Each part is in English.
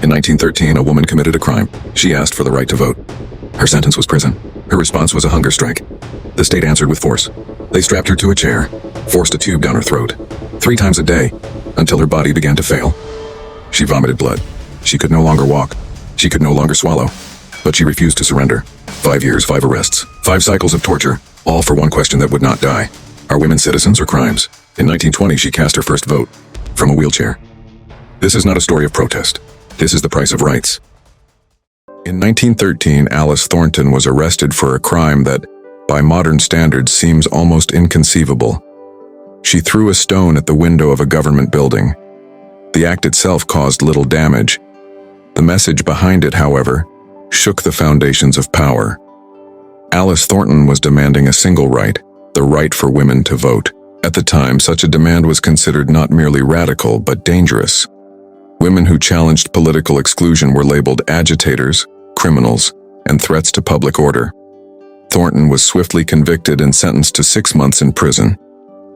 In 1913, a woman committed a crime. She asked for the right to vote. Her sentence was prison. Her response was a hunger strike. The state answered with force. They strapped her to a chair, forced a tube down her throat, 3 times a day, until her body began to fail. She vomited blood. She could no longer walk. She could no longer swallow. But she refused to surrender. 5 years, 5 arrests, 5 cycles of torture, all for one question that would not die. Are women citizens or crimes? In 1920, she cast her first vote from a wheelchair. This is not a story of protest. This is the price of rights. In 1913, Alice Thornton was arrested for a crime that, by modern standards, seems almost inconceivable. She threw a stone at the window of a government building. The act itself caused little damage. The message behind it, however, shook the foundations of power. Alice Thornton was demanding a single right, the right for women to vote. At the time, such a demand was considered not merely radical, but dangerous. Women who challenged political exclusion were labeled agitators, criminals, and threats to public order. Thornton was swiftly convicted and sentenced to 6 months in prison.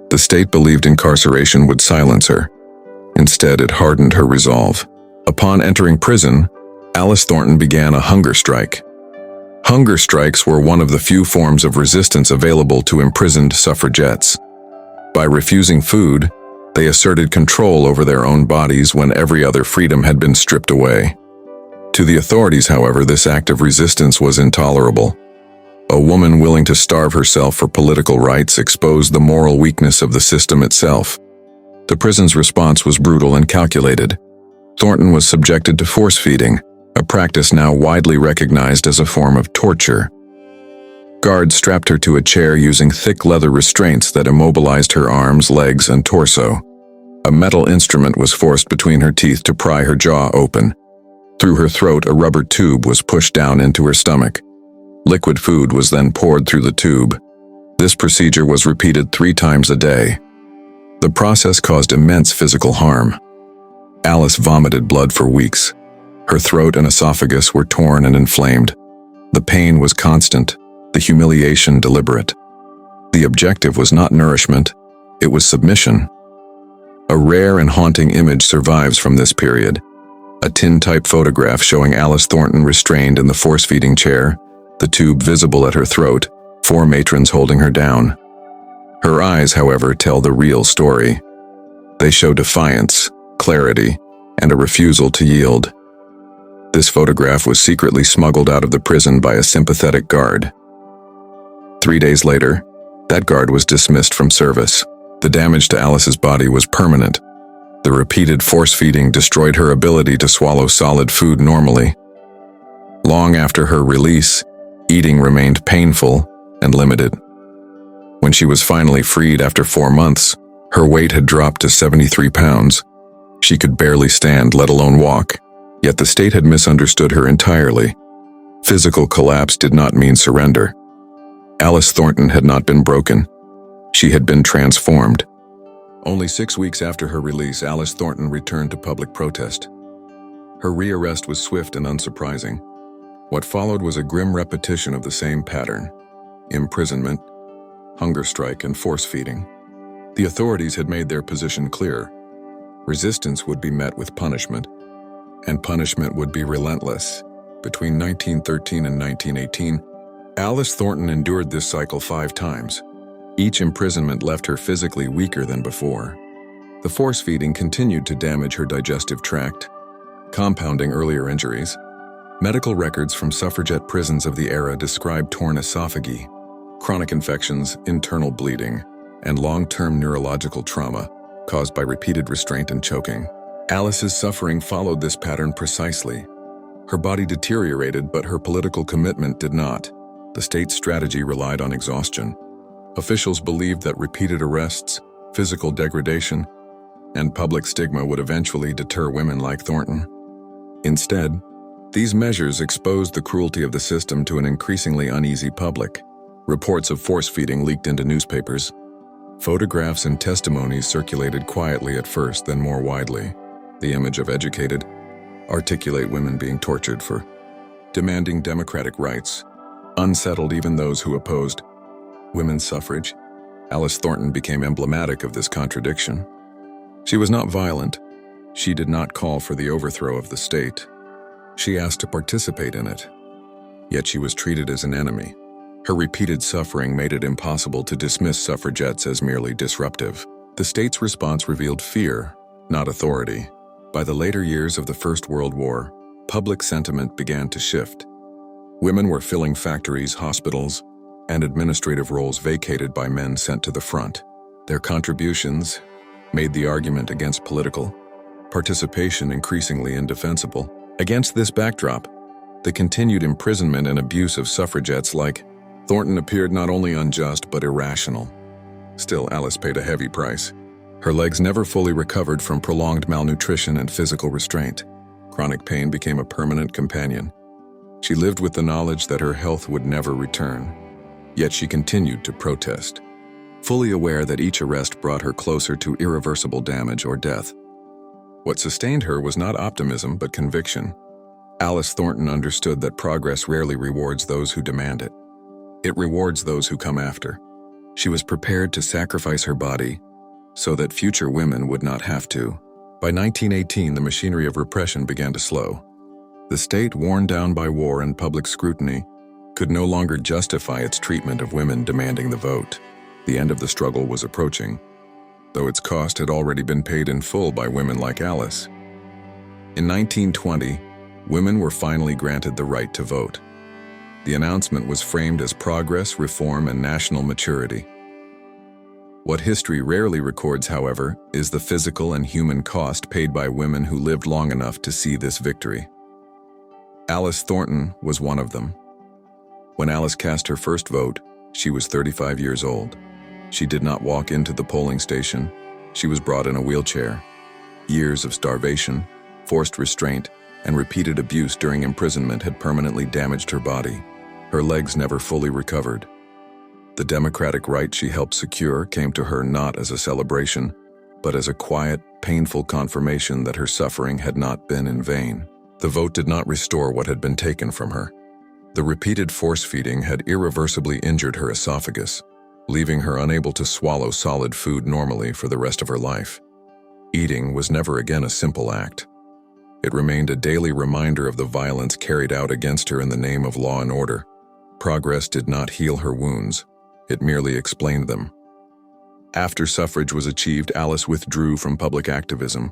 The state believed incarceration would silence her. Instead, it hardened her resolve. Upon entering prison, Alice Thornton began a hunger strike. Hunger strikes were one of the few forms of resistance available to imprisoned suffragettes. By refusing food, they asserted control over their own bodies when every other freedom had been stripped away. To the authorities, however, this act of resistance was intolerable. A woman willing to starve herself for political rights exposed the moral weakness of the system itself. The prison's response was brutal and calculated. Thornton was subjected to force-feeding, a practice now widely recognized as a form of torture. Guards strapped her to a chair using thick leather restraints that immobilized her arms, legs, and torso. A metal instrument was forced between her teeth to pry her jaw open. Through her throat, a rubber tube was pushed down into her stomach. Liquid food was then poured through the tube. This procedure was repeated 3 times a day. The process caused immense physical harm. Alice vomited blood for weeks. Her throat and esophagus were torn and inflamed. The pain was constant, the humiliation deliberate. The objective was not nourishment, it was submission. A rare and haunting image survives from this period. A tin-type photograph showing Alice Thornton restrained in the force-feeding chair, the tube visible at her throat, 4 matrons holding her down. Her eyes, however, tell the real story. They show defiance, clarity, and a refusal to yield. This photograph was secretly smuggled out of the prison by a sympathetic guard. 3 days later, that guard was dismissed from service. The damage to Alice's body was permanent. The repeated force-feeding destroyed her ability to swallow solid food normally. Long after her release, eating remained painful and limited. When she was finally freed after 4 months, her weight had dropped to 73 pounds. She could barely stand, let alone walk. Yet the state had misunderstood her entirely. Physical collapse did not mean surrender. Alice Thornton had not been broken. She had been transformed. Only 6 weeks after her release, Alice Thornton returned to public protest. Her rearrest was swift and unsurprising. What followed was a grim repetition of the same pattern: imprisonment, hunger strike, and force-feeding. The authorities had made their position clear. Resistance would be met with punishment, and punishment would be relentless. Between 1913 and 1918, Alice Thornton endured this cycle 5 times. Each imprisonment left her physically weaker than before. The force-feeding continued to damage her digestive tract, compounding earlier injuries. Medical records from suffragette prisons of the era describe torn esophagi, chronic infections, internal bleeding, and long-term neurological trauma caused by repeated restraint and choking. Alice's suffering followed this pattern precisely. Her body deteriorated, but her political commitment did not. The state's strategy relied on exhaustion. Officials believed that repeated arrests, physical degradation, and public stigma would eventually deter women like Thornton. Instead, these measures exposed the cruelty of the system to an increasingly uneasy public. Reports of force-feeding leaked into newspapers. Photographs and testimonies circulated quietly at first, then more widely. The image of educated, articulate women being tortured for demanding democratic rights unsettled even those who opposed women's suffrage. Alice Thornton became emblematic of this contradiction. She was not violent. She did not call for the overthrow of the state. She asked to participate in it, yet she was treated as an enemy. Her repeated suffering made it impossible to dismiss suffragettes as merely disruptive. The state's response revealed fear, not authority. By the later years of the First World War, public sentiment began to shift. Women were filling factories, hospitals, and administrative roles vacated by men sent to the front. Their contributions made the argument against political participation increasingly indefensible. Against this backdrop, the continued imprisonment and abuse of suffragettes like Thornton appeared not only unjust but irrational. Still, Alice paid a heavy price. Her legs never fully recovered from prolonged malnutrition and physical restraint. Chronic pain became a permanent companion. She lived with the knowledge that her health would never return. Yet she continued to protest, fully aware that each arrest brought her closer to irreversible damage or death. What sustained her was not optimism but conviction. Alice Thornton understood that progress rarely rewards those who demand it. It rewards those who come after. She was prepared to sacrifice her body so that future women would not have to. By 1918, the machinery of repression began to slow. The state, worn down by war and public scrutiny, could no longer justify its treatment of women demanding the vote. The end of the struggle was approaching, though its cost had already been paid in full by women like Alice. In 1920, women were finally granted the right to vote. The announcement was framed as progress, reform, and national maturity. What history rarely records, however, is the physical and human cost paid by women who lived long enough to see this victory. Alice Thornton was one of them. When Alice cast her first vote, she was 35 years old. She did not walk into the polling station. She was brought in a wheelchair. Years of starvation, forced restraint, and repeated abuse during imprisonment had permanently damaged her body. Her legs never fully recovered. The democratic right she helped secure came to her not as a celebration, but as a quiet, painful confirmation that her suffering had not been in vain. The vote did not restore what had been taken from her. The repeated force-feeding had irreversibly injured her esophagus, leaving her unable to swallow solid food normally for the rest of her life. Eating was never again a simple act. It remained a daily reminder of the violence carried out against her in the name of law and order. Progress did not heal her wounds. It merely explained them. After suffrage was achieved, Alice withdrew from public activism.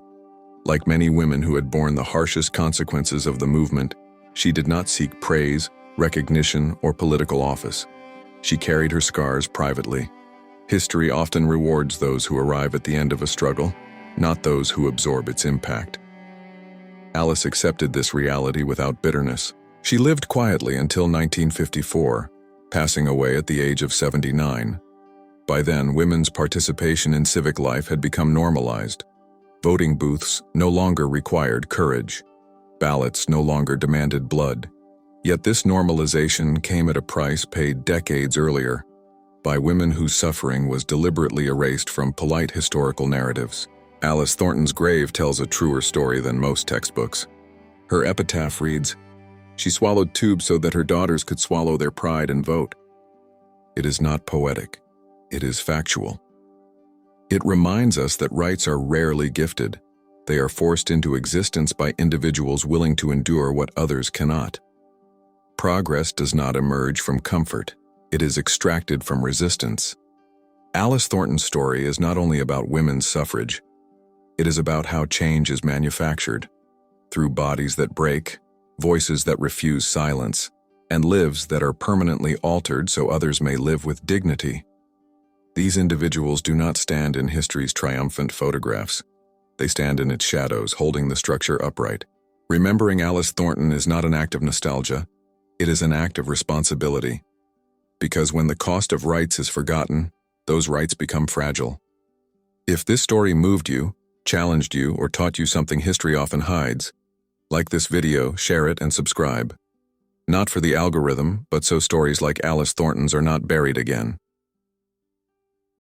Like many women who had borne the harshest consequences of the movement, she did not seek praise, recognition, or political office. She carried her scars privately. History often rewards those who arrive at the end of a struggle, not those who absorb its impact. Alice accepted this reality without bitterness. She lived quietly until 1954, passing away at the age of 79. By then, women's participation in civic life had become normalized. Voting booths no longer required courage. Ballots no longer demanded blood. Yet this normalization came at a price paid decades earlier by women whose suffering was deliberately erased from polite historical narratives. Alice Thornton's grave tells a truer story than most textbooks. Her epitaph reads, "She swallowed tubes so that her daughters could swallow their pride and vote." It is not poetic. It is factual. It reminds us that rights are rarely gifted. They are forced into existence by individuals willing to endure what others cannot. Progress does not emerge from comfort. It is extracted from resistance. Alice Thornton's story is not only about women's suffrage. It is about how change is manufactured, through bodies that break, voices that refuse silence, and lives that are permanently altered so others may live with dignity. These individuals do not stand in history's triumphant photographs. They stand in its shadows, holding the structure upright. Remembering Alice Thornton is not an act of nostalgia. It is an act of responsibility. Because when the cost of rights is forgotten, those rights become fragile. If this story moved you, challenged you, or taught you something history often hides, like this video, share it, and subscribe. Not for the algorithm, but so stories like Alice Thornton's are not buried again.